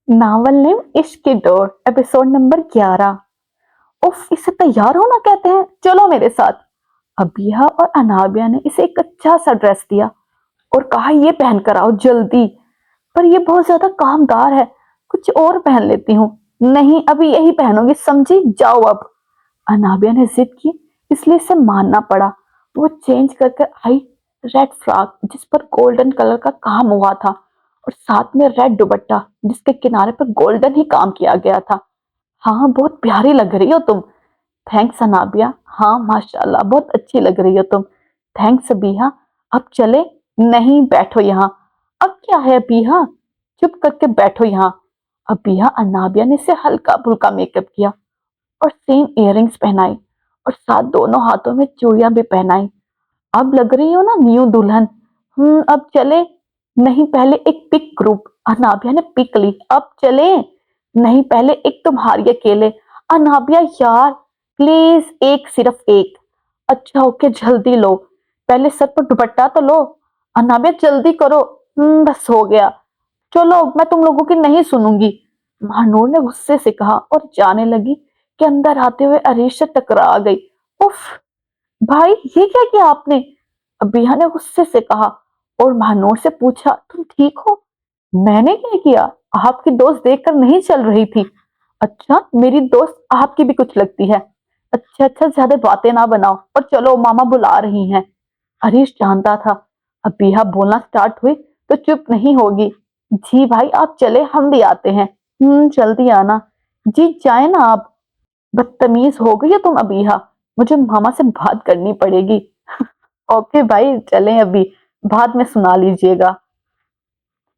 Novel name इश्क की door, episode number 11। उफ, इसे तैयार होना कहते हैं, चलो मेरे साथ। अबिया और अनाबिया ने इसे एक अच्छा सा ड्रेस दिया और कहा ये पहन कर आओ जल्दी। पर ये बहुत ज्यादा कामदार है, कुछ और पहन लेती हूँ। नहीं, अभी यही पहनूंगी, समझी, जाओ अब। अनाबिया ने जिद की, इसलिए इसे मानना पड़ा। वो चेंज कर कर आई रेड फ्रॉक जिस पर गोल्डन कलर का काम हुआ था और साथ में रेड दुपट्टा जिसके किनारे पर गोल्डन ही काम किया गया था। हाँ, बहुत प्यारी लग रही हो तुम। थैंक्स अनाबिया। हाँ माशाल्लाह, बहुत अच्छी लग रही हो तुम। थैंक्स अबीहा। अब चले? नहीं, बैठो यहाँ। अब क्या है अबीहा, चुप करके बैठो यहाँ। अबीहा अनाबिया ने इसे हल्का फुल्का मेकअप किया और सेम इयररिंग्स पहनाई और साथ दोनों हाथों में चूड़ियां भी पहनाई। अब लग रही हो ना न्यू दुल्हन। अब चले? नहीं, पहले एक पिक ग्रुप। अनाबिया ने पिक ली। अब चले? नहीं, पहले एक तुम्हारी अकेले। अनाबिया यार, प्लीज एक, सिर्फ एक। अच्छा ओके, जल्दी लो, पहले सर पर दुपट्टा तो लो। अनाबिया जल्दी करो। बस हो गया, चलो मैं तुम लोगों की नहीं सुनूंगी, महानूर ने गुस्से से कहा और जाने लगी कि अंदर आते हुए अरीश से टकरा गई। उफ, भाई ये क्या किया आपने? अबिया ने गुस्से से कहा और महानूर से पूछा, तुम ठीक हो? मैंने क्या किया? आपकी दोस्त देखकर नहीं चल रही थी। अच्छा, मेरी दोस्त आपकी भी कुछ लगती है। अच्छा अच्छा, ज्यादा बातें ना बनाओ और चलो, मामा बुला रही हैं। हरीश जानता था अबिया बोलना स्टार्ट हुई तो चुप नहीं होगी। जी भाई आप चले, हम भी आते हैं। जल्दी आना। जी जाए ना आप। बदतमीज हो गई हो तुम अबीहा, मुझे मामा से बात करनी पड़ेगी। ओके भाई चलें अभी, बाद में सुना लीजिएगा।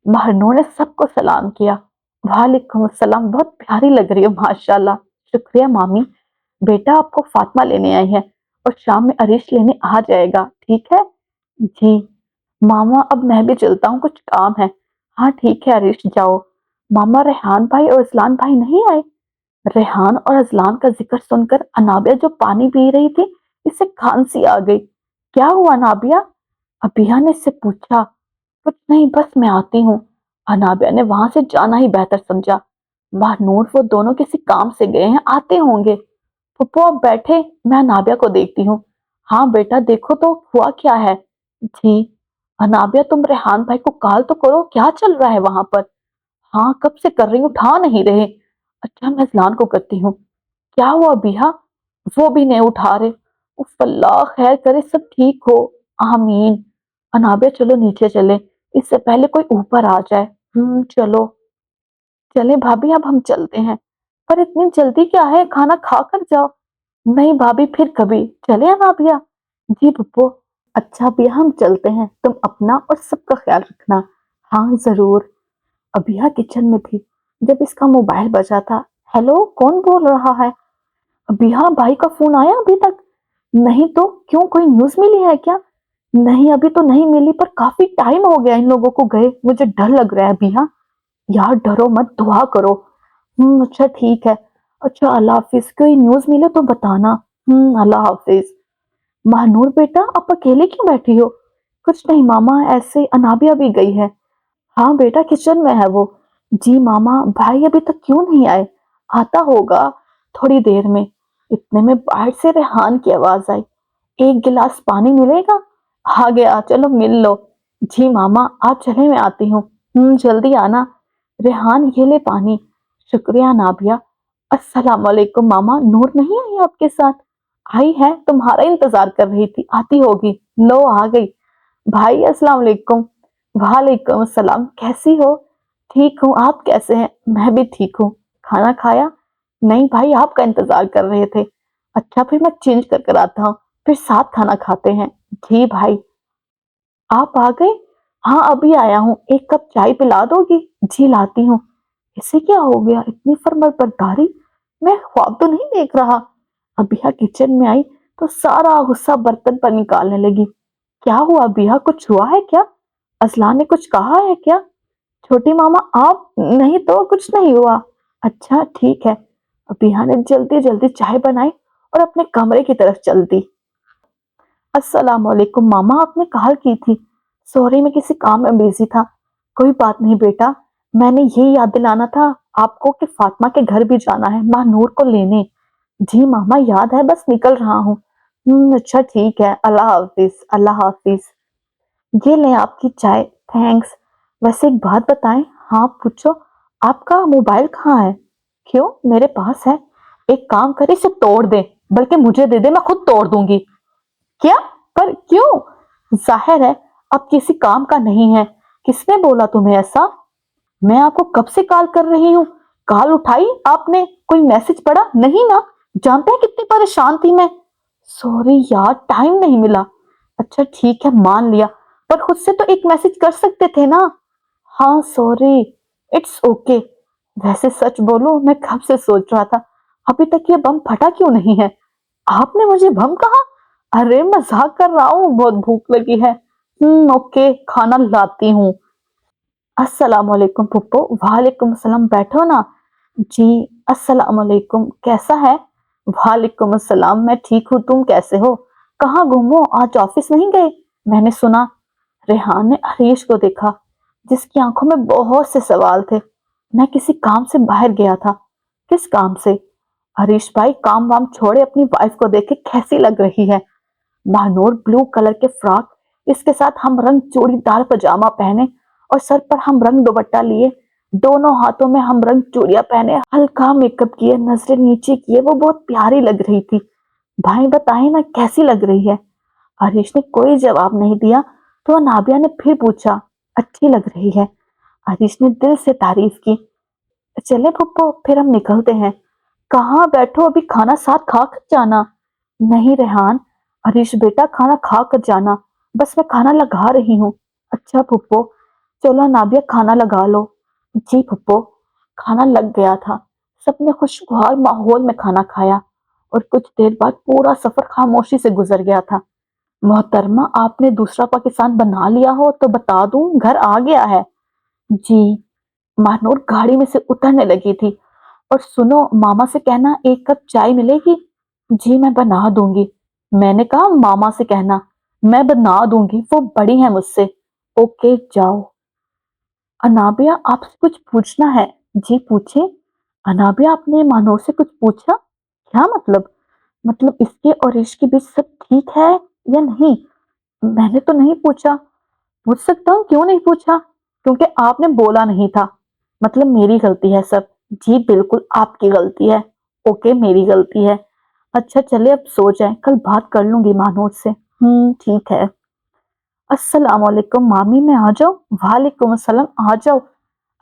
महनूर ने सबको सलाम किया। वालेकुम अस्सलाम, बहुत प्यारी लग रही हो माशाल्लाह। शुक्रिया मामी। बेटा आपको फातिमा लेने आई है और शाम में अरीश लेने आ जाएगा, ठीक है? जी मामा, अब मैं भी चलता हूँ, कुछ काम है। हाँ ठीक है अरीश, जाओ। मामा, रेहान भाई और अजलान भाई नहीं आए? रेहान और अजलान का जिक्र सुनकर अनाबिया जो पानी पी रही थी, इसे खांसी आ गई। क्या हुआ अनाबिया? अबिया ने इससे पूछा। कुछ नहीं, बस मैं आती हूँ। अनाबिया ने वहां से जाना ही बेहतर समझा। महानूर वो दोनों किसी काम से गए हैं, आते होंगे। पप्पू आप बैठे, मैं अनाबिया को देखती हूँ। हाँ बेटा देखो तो हुआ क्या है। जी। अनाबिया तुम रेहान भाई को कॉल तो करो, क्या चल रहा है वहां पर? हाँ कब से कर रही हूँ, उठा नहीं रहे। अच्छा मैं अजलान को करती हूँ। क्या हुआ बिहा? वो भी नहीं उठा रहे। उफ, अल्लाह खैर करे, सब ठीक हो। आमीन। अनाबिया चलो नीचे चले, इससे पहले कोई ऊपर आ जाए। चलो। चले भाभी, अब हम चलते हैं। पर इतनी जल्दी क्या है, खाना खा कर जाओ। नहीं भाभी, फिर कभी। चले अनाबिया? जी पप्पू। अच्छा भैया हम चलते हैं, तुम अपना और सबका ख्याल रखना। हाँ जरूर। अबिया किचन में थी जब इसका मोबाइल बजा था। हेलो, कौन बोल रहा है? अबिया, भाई का फोन आया अभी तक? नहीं तो क्यों, कोई न्यूज मिली है क्या? नहीं अभी तो नहीं मिली, पर काफी टाइम हो गया इन लोगों को गए, मुझे डर लग रहा है अबिया। यार डरो मत, दुआ करो। अच्छा ठीक है। अच्छा अल्लाह हाफिज, कोई न्यूज मिले तो बताना। अल्लाह हाफिज। महानूर बेटा आप अकेले क्यों बैठी हो? कुछ नहीं मामा, ऐसे, अनाबिया भी गई है। हाँ बेटा किचन में है वो। जी मामा, भाई अभी तक क्यों नहीं आए? आता होगा थोड़ी देर में। इतने में बाहर से रेहान की आवाज आई। एक गिलास पानी मिलेगा? आ गया, चलो मिल लो। जी मामा आप चले, मैं आती हूँ। जल्दी आना। रेहान ये ले पानी। शुक्रिया नाबिया। अस्सलाम वालेकुम मामा, नूर नहीं आई आपके साथ? आई है, तुम्हारा इंतजार कर रही थी, आती होगी। लो आ गई। भाई अस्सलाम वालेकुम। वालेकुम अस्सलाम, कैसी हो? ठीक हूँ, आप कैसे हैं? मैं भी ठीक हूँ। खाना खाया? नहीं भाई, आपका इंतजार कर रहे थे। अच्छा फिर मैं चेंज कर कर आता हूँ, फिर साथ खाना खाते हैं। जी भाई। आप आ गए? हाँ अभी आया हूँ, एक कप चाय पिला दोगी? जी लाती हूँ। इसे क्या हो गया, इतनी फर्माबरदारी? मैं ख्वाब तो नहीं देख रहा। अबिया किचन में आई तो सारा गुस्सा बर्तन पर निकालने लगी। क्या हुआ अबिया, कुछ हुआ है क्या? असलान ने कुछ कहा है क्या? छोटी मामा आप? नहीं तो कुछ नहीं हुआ। अच्छा ठीक है। अबिया ने जल्दी जल्दी चाय बनाई और अपने कमरे की तरफ चल दी। अस्सलाम वालेकुम मामा, आपने कॉल की थी। सॉरी मैं किसी काम में बिजी था। कोई बात नहीं बेटा, میں نے یہ یاد دلانا تھا آپ کو کہ فاطمہ کے گھر بھی جانا ہے ماں نور کو لینے۔ جی ماما یاد ہے، بس نکل رہا ہوں۔ اچھا ٹھیک ہے، اللہ حافظ اللہ حافظ۔ یہ لیں آپ کی چائے، تھینکس۔ ویسے ایک بات بتائیں، ہاں پوچھو، آپ کا موبائل کہاں ہے؟ کیوں، میرے پاس ہے۔ ایک کام کرے اسے توڑ دے، بلکہ مجھے دے دے، میں خود توڑ دوں گی۔ کیا؟ پر کیوں؟ ظاہر ہے اب کسی کام کا نہیں ہے۔ کس نے بولا تمہیں ایسا؟ میں آپ کو کب سے کال کر رہی ہوں، کال اٹھائی آپ نے؟ کوئی میسج پڑا نہیں نا؟ جانتے ہیں کتنی پریشان تھی میں۔ سوری یار، ٹائم نہیں ملا۔ اچھا ٹھیک ہے، مان لیا، پر خود سے تو ایک میسج کر سکتے تھے نا۔ ہاں سوری، اٹس اوکے۔ ویسے سچ بولوں، میں کب سے سوچ رہا تھا ابھی تک یہ بم پھٹا کیوں نہیں ہے۔ آپ نے مجھے بم کہا؟ ارے مذاق کر رہا ہوں، بہت بھوک لگی ہے۔ اوکے، کھانا لاتی ہوں۔ السلام علیکم پھپھو۔ وعلیکم السلام، بیٹھو نا۔ جی السلام علیکم، کیسا ہے؟ وعلیکم السلام، میں ٹھیک ہوں، تم کیسے ہو؟ کہاں گم ہو، آج آفس نہیں گئے؟ میں نے سنا۔ ریحان نے عریش کو دیکھا جس کی آنکھوں میں بہت سے سوال تھے۔ میں کسی کام سے باہر گیا تھا۔ کس کام سے؟ عریش بھائی کام وام چھوڑے اپنی وائف کو دیکھ کے کیسی لگ رہی ہے؟ مہنور بلو کلر کے فراک، اس کے ساتھ ہم رنگ چوڑی دار پاجامہ پہنے اور سر پر ہم رنگ دوپٹہ لیے، دونوں ہاتھوں میں ہم رنگ چوڑیاں پہنے، ہلکا میک اپ کیے، نظریں نیچے کیے، وہ بہت پیاری لگ رہی تھی۔ بھائی بتائیں نا کیسی لگ رہی ہے؟ عریش نے کوئی جواب نہیں دیا تو انابیہ نے پھر پوچھا، اچھی لگ رہی ہے۔ عریش نے دل سے تعریف کی۔ چلے پھپھو پھر ہم نکلتے ہیں۔ کہاں، بیٹھو، ابھی کھانا ساتھ کھا کر جانا۔ نہیں ریحان، عریش بیٹا کھانا کھا کر جانا، بس میں کھانا لگا رہی ہوں۔ اچھا پھپھو، چلو نابیہ کھانا لگا لو۔ جی پھپھو۔ کھانا لگ گیا تھا، سب نے خوشگوار ماحول میں کھانا کھایا اور کچھ دیر بعد پورا سفر خاموشی سے گزر گیا تھا۔ محترمہ، آپ نے دوسرا پاکستان بنا لیا ہو تو بتا دوں، گھر آ گیا ہے۔ جی۔ مہنور گاڑی میں سے اترنے لگی تھی۔ اور سنو، ماما سے کہنا ایک کپ چائے ملے گی؟ جی میں بنا دوں گی۔ میں نے کہا ماما سے کہنا، میں بنا دوں گی، وہ بڑی ہیں مجھ سے۔ اوکے جاؤ۔ انابیہ آپ سے کچھ پوچھنا ہے۔ جی پوچھیں۔ انابیہ آپ نے مانور سے کچھ پوچھا؟ کیا مطلب؟ مطلب اس کے اور اس کے بیچ سب ٹھیک ہے یا نہیں؟ میں نے تو نہیں پوچھا۔ پوچھ سکتا ہوں، کیوں نہیں پوچھا؟ کیونکہ آپ نے بولا نہیں تھا۔ مطلب میری غلطی ہے سب؟ جی بالکل آپ کی غلطی ہے۔ اوکے میری غلطی ہے۔ اچھا چلے اب سو جائیں، کل بات کر لوں گی مانور سے۔ ٹھیک ہے۔ السلام علیکم مامی، میں آ جاؤں؟ وعلیکم السلام، آ جاؤ۔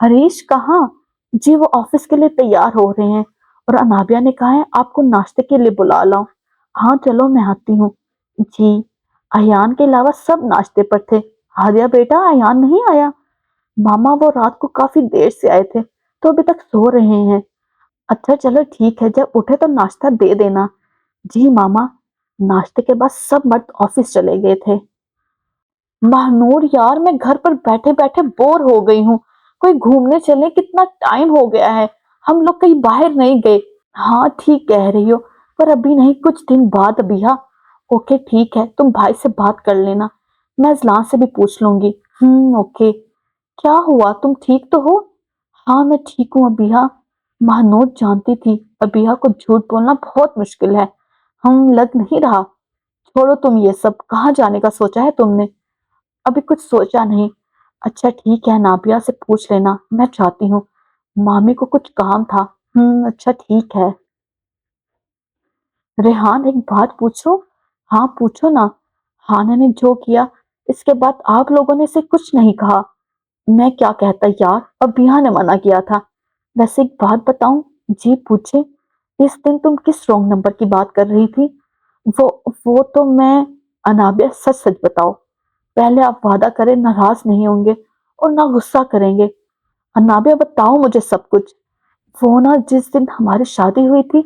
ہریش کہاں؟ جی وہ آفس کے لیے تیار ہو رہے ہیں اور انابیہ نے کہا ہے آپ کو ناشتے کے لیے بلا لاؤں۔ ہاں چلو میں آتی ہوں۔ جی۔ ایان کے علاوہ سب ناشتے پر تھے۔ ہادیہ بیٹا ایان نہیں آیا؟ ماما وہ رات کو کافی دیر سے آئے تھے تو ابھی تک سو رہے ہیں۔ اچھا چلو ٹھیک ہے، جب اٹھے تو ناشتہ دے دینا۔ جی ماما۔ ناشتے کے بعد سب مرد آفس چلے گئے تھے۔ مہنور یار، میں گھر پر بیٹھے بیٹھے بور ہو گئی ہوں، کوئی گھومنے چلے، کتنا ٹائم ہو گیا ہے، ہم لوگ کہیں باہر نہیں گئے۔ ہاں ٹھیک کہہ رہی ہو، پر ابھی نہیں، کچھ دن بعد ابھی۔ ہاں اوکے ٹھیک ہے، تم بھائی سے بات کر لینا، میں اذلان سے بھی پوچھ لوں گی۔ اوکے۔ کیا ہوا، تم ٹھیک تو ہو؟ ہاں میں ٹھیک ہوں ابیہ۔ مہنور جانتی تھی ابیہ کو جھوٹ بولنا بہت مشکل ہے، لگ نہیں رہا۔ چھوڑو تم یہ سب، کہاں جانے کا سوچا ہے تم نے؟ ابھی کچھ سوچا نہیں۔ اچھا ٹھیک ہے، نابیہ سے پوچھ لینا، میں چاہتی ہوں، مامی کو کچھ کام تھا۔ اچھا ٹھیک ہے۔ ریحان ایک بات پوچھو؟ ہاں پوچھو نا۔ ہانا نے جو کیا اس کے بعد آپ لوگوں نے اسے کچھ نہیں کہا؟ میں کیا کہتا یار، ابیہ نے منع کیا تھا۔ ویسے ایک بات بتاؤں؟ جی پوچھے۔ اس دن تم کس رونگ نمبر کی بات کر رہی تھی؟ وہ تو میں، انابیہ سچ سچ بتاؤ، پہلے آپ وعدہ کریں ناراض نہیں ہوں گے اور نہ غصہ کریں گے۔ انابیہ بتاؤ مجھے سب کچھ۔ وہ نا جس دن ہماری شادی ہوئی تھی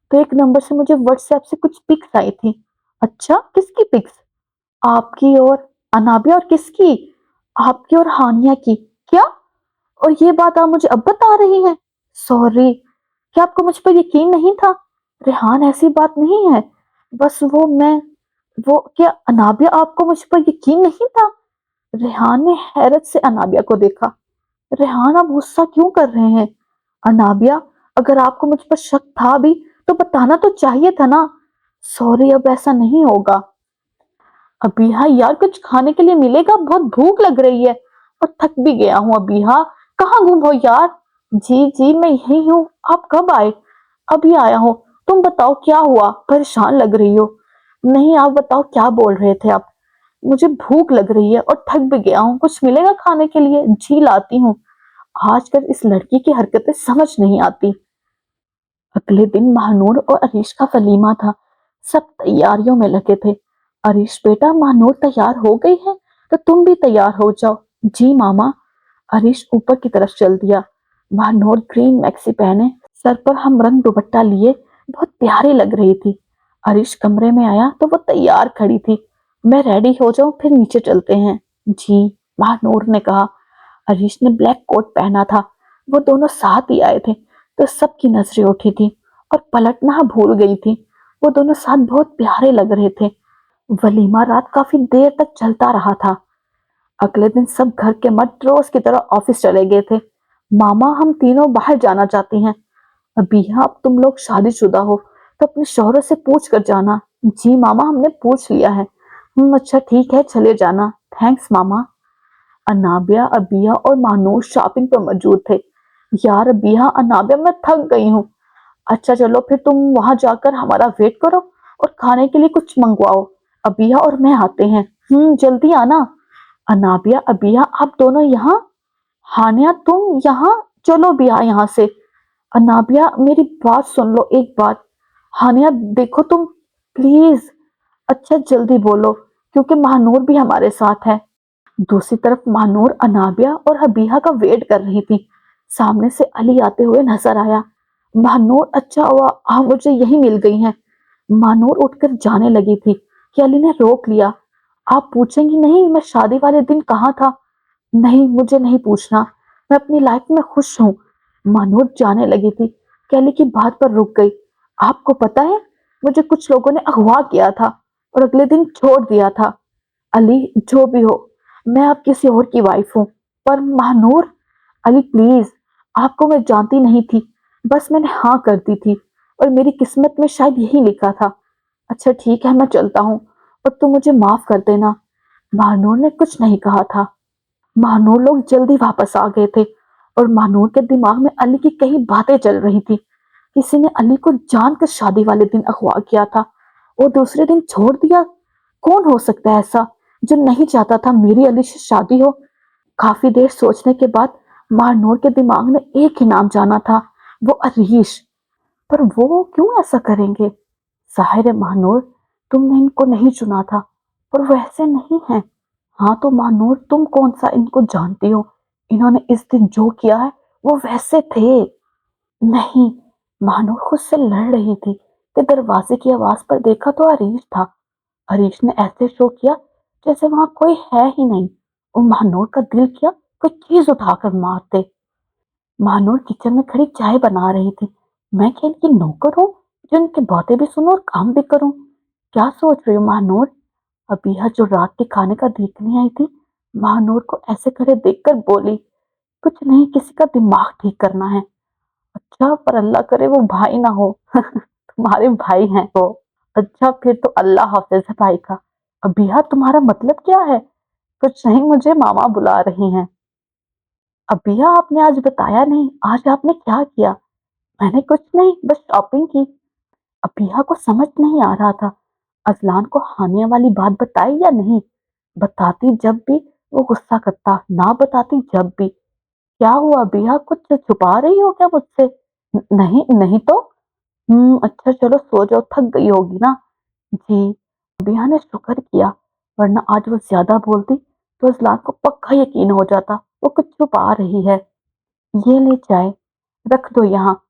تو ایک نمبر سے مجھے واٹس ایپ سے کچھ پکس آئی تھی۔ اچھا کس کی پکس؟ آپ کی اور انابیہ، اور کس کی؟ آپ کی اور ہانیہ کی۔ کیا؟ اور یہ بات آپ مجھے اب بتا رہی ہیں؟ سوری، کیا آپ کو مجھ پر یقین نہیں تھا؟ ریحان ایسی بات نہیں ہے، بس وہ کیا انابیہ، آپ کو مجھ پر یقین نہیں تھا؟ ریحان نے حیرت سے انابیہ کو دیکھا۔ रेहान आप गुस्सा क्यों कर रहे हैं? अनाबिया, अगर आपको मुझ पर शक था भी तो बताना तो चाहिए था ना। सॉरी, अब ऐसा नहीं होगा। अबीहा यार, कुछ खाने के लिए मिलेगा? बहुत भूख लग रही है और थक भी गया हूँ। अबीहा, कहाँ गुम हो यार? जी जी, मैं यही हूँ। आप कब आए? अभी आया हूँ। तुम बताओ क्या हुआ? परेशान लग रही हो। नहीं, आप बताओ क्या बोल रहे थे आप? मुझे भूख लग रही है और थक भी गया हूँ। कुछ मिलेगा खाने के लिए? जी लाती हूँ। आजकल इस लड़की की हरकतें समझ नहीं आती। अगले दिन महानूर और अरीश का वलीमा था। सब तैयारियों में लगे थे। अरीश बेटा, महानूर तैयार हो गई है तो तुम भी तैयार हो जाओ। जी मामा। अरीश ऊपर की तरफ चल दिया। महानूर ग्रीन मैक्सी पहने, सर पर हम रंग दुपट्टा लिए बहुत प्यारी लग रही थी। अरीश कमरे में आया तो वो तैयार खड़ी थी। मैं रेडी हो जाऊं फिर नीचे चलते हैं। जी, महानूर ने कहा। अरीश ने ब्लैक कोट पहना था। वो दोनों साथ ही आए थे तो सबकी नजरें उठी थी और पलटना भूल गई थी। वो दोनों साथ बहुत प्यारे लग रहे थे। वलीमा रात काफी देर तक चलता रहा था। अगले दिन सब घर के मर्द रोज की तरह ऑफिस चले गए थे। मामा, हम तीनों बाहर जाना चाहती हैं। अभी अब तुम लोग शादीशुदा हो तो अपने शौहरों से पूछ कर जाना। जी मामा, हमने पूछ लिया है। अच्छा ठीक है, चले जाना। थैंक्स मामा। अनाबिया, अबिया और मानूर शॉपिंग पर मौजूद थे। यार अबिया, अनाबिया, मैं थक गई हूँ। अच्छा चलो फिर तुम वहां जाकर हमारा वेट करो और खाने के लिए कुछ मंगवाओ। अबिया और मैं आते हैं। जल्दी आना। अनाबिया, अबिया, आप दोनों यहाँ? हानिया, तुम यहाँ? चलो बिया यहाँ से। अनाबिया, मेरी बात सुन लो एक बार। हानिया, देखो तुम, प्लीज। अच्छा जल्दी बोलो क्योंकि महानूर भी हमारे साथ है। दूसरी तरफ महानूर अनाबिया और हबीहा का वेट कर रही थी। सामने से अली आते हुए नजर आया। महानूर, अच्छा हुआ आप मुझे यही मिल गई हैं। महानूर उठकर जाने लगी थी कि अली ने रोक लिया। आप पूछेंगी नहीं मैं शादी वाले दिन कहाँ था? नहीं, मुझे नहीं पूछना। मैं अपनी लाइफ में खुश हूँ। महानूर जाने लगी थी कि अली की बात पर रुक गई। आपको पता है, मुझे कुछ लोगों ने अगवा किया था और अगले दिन छोड़ दिया था। अली, जो भी हो, मैं अब किसी और की वाइफ हूँ। पर महानूर, अली प्लीज, आपको मैं जानती नहीं थी, बस मैंने हाँ कर दी थी और मेरी किस्मत में शायद यही लिखा था। अच्छा ठीक है, मैं चलता हूँ और तुम मुझे माफ कर देना। महानूर ने कुछ नहीं कहा था। महानूर लोग जल्दी वापस आ गए थे और महानूर के दिमाग में अली की कई बातें चल रही थी। किसी ने अली को जानकर शादी वाले दिन अगवा किया था और दूसरे दिन छोड़ दिया। कौन हो सकता है ऐसा जो नहीं चाहता था मेरी अली से शादी हो? काफी देर सोचने के बाद महानूर के दिमाग ने एक ही नाम जाना था, वो अरीश। पर वो क्यों ऐसा करेंगे? जाहिर है महानूर, तुमने इनको नहीं चुना था, पर वो ऐसे नहीं है। हाँ तो महानूर, तुम कौन सा इनको जानती हो? इन्होंने इस दिन जो किया है वो वैसे थे। नहीं, महानूर खुद से लड़ रही थी कि दरवाजे की आवाज पर देखा तो अरीश था। हरीश ने ऐसे शो किया जैसे वहां कोई है ही नहीं और महानूर का दिल किया कोई चीज उठाकर मार दे। महानूर किचन में खड़ी चाय बना रही थी। मैं क्या इनकी नौकर हूँ जो इनकी बातें भी सुनूं और काम भी करूं? क्या सोच रही हो महानूर? अबीहा जो रात के खाने का देखने आई थी, महानूर को ऐसे खड़े देखकर बोली, कुछ नहीं, किसी का दिमाग ठीक करना है। अच्छा, पर अल्लाह करे वो भाई ना हो। तुम्हारे भाई हैं वो? अच्छा फिर तो अल्लाह हाफिज है भाई का। अबीहा, तुम्हारा मतलब क्या है? कुछ नहीं, मुझे मामा बुला रही हैं। अबीहा, आपने आज बताया नहीं, आज आपने क्या किया? मैंने कुछ नहीं, बस शॉपिंग की। अबीहा को समझ नहीं आ रहा था अजलान को हानिया वाली बात बताई या नहीं। बताती जब भी वो गुस्सा करता, ना बताती जब भी। क्या हुआ अबीहा, कुछ छुपा रही हो क्या मुझसे? नहीं नहीं तो। अच्छा चलो सो जाओ, थक गई होगी ना। जी। अबिया ने शुक्र किया, वरना आज वो ज्यादा बोलती तो अजलान को पक्का यकीन हो जाता वो कुछ छुपा रही है। ये ले चाय, रख दो यहाँ।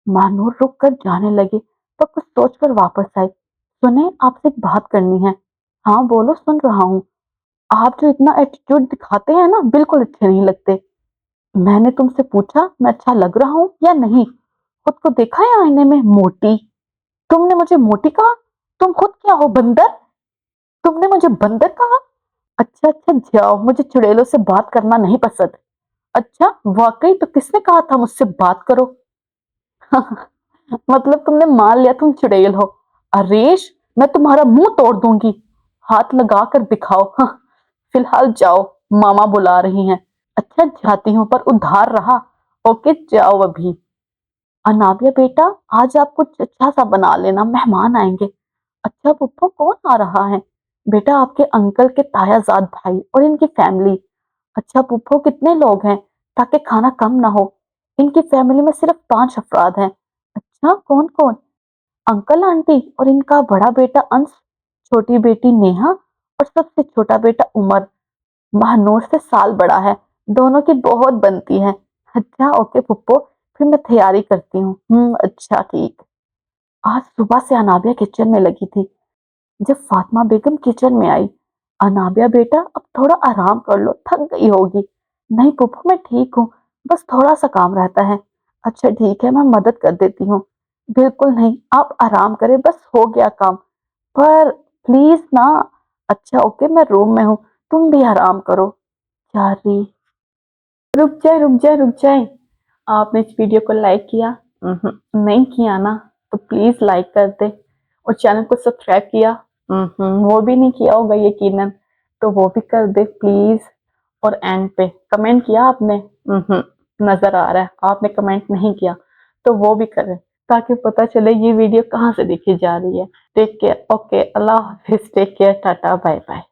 महानूर रुक कर जाने लगे तो कुछ सोचकर वापस आई। सुने, आपसे एक बात करनी है। हाँ बोलो, सुन रहा हूँ। आप जो इतना एटीट्यूड दिखाते हैं ना, बिल्कुल अच्छे नहीं लगते। मैंने तुमसे पूछा मैं अच्छा लग रहा हूँ या नहीं? खुद को देखा है आईने में मोटी? तुमने मुझे मोटी कहा? तुम खुद क्या हो, बंदर? तुमने मुझे बंदर कहा? अच्छा अच्छा जाओ, मुझे चुड़ैलों से बात करना नहीं पसंद। अच्छा वाकई, तो किसने कहा था मुझसे बात करो? मतलब तुमने मान लिया तुम चुड़ैल हो। अरेश, मैं तुम्हारा मुंह तोड़ दूंगी। हाथ लगा कर दिखाओ। फिलहाल जाओ, मामा बुला रही हैं। अच्छा जाती हूँ, पर उधार रहा। ओके जाओ अभी। अनाबिया बेटा, आज आप कुछ अच्छा सा बना लेना, मेहमान आएंगे। अच्छा पुप्पो, कौन आ रहा है? बेटा आपके अंकल के तायाजाद भाई और इनकी फैमिली। अच्छा पुप्पो, कितने लोग हैं ताकि खाना कम ना हो? इनकी फैमिली में सिर्फ 5 अफराद हैं। अच्छा कौन कौन? अंकल आंटी और इनका बड़ा बेटा अंश, छोटी बेटी नेहा और सबसे छोटा बेटा उमर। महानूर से साल बड़ा है। दोनों की बहुत बनती है। अच्छा ओके पुप्पो, फिर मैं तैयारी करती हूँ। अच्छा ठीक। आज सुबह से अनाबिया किचन में लगी थी। जब फातिमा बेगम किचन में आई, अनाबिया बेटा अब थोड़ा आराम कर लो, थक गई होगी। नहीं पुप्पो मैं ठीक हूँ, बस थोड़ा सा काम रहता है। अच्छा ठीक है, मैं मदद कर देती हूँ। बिल्कुल नहीं, आप आराम करें, बस हो गया काम। पर प्लीज ना। अच्छा ओके, मैं रूम में हूँ, तुम भी आराम करो। चारी, रुक जाए रुक जाए रुक जाए। आपने इस वीडियो को लाइक किया? नहीं किया ना? तो प्लीज लाइक कर दे। और चैनल को सब्सक्राइब किया? वो भी नहीं किया होगा यकीनन, तो वो भी कर दे प्लीज। और एंड पे कमेंट किया आपने? नजर आ रहा है आपने कमेंट नहीं किया, तो वो भी करें ताकि पता चले ये वीडियो कहाँ से देखी जा रही है। टेक केयर, ओके, अल्लाह हाफिज, take care, tata bye bye.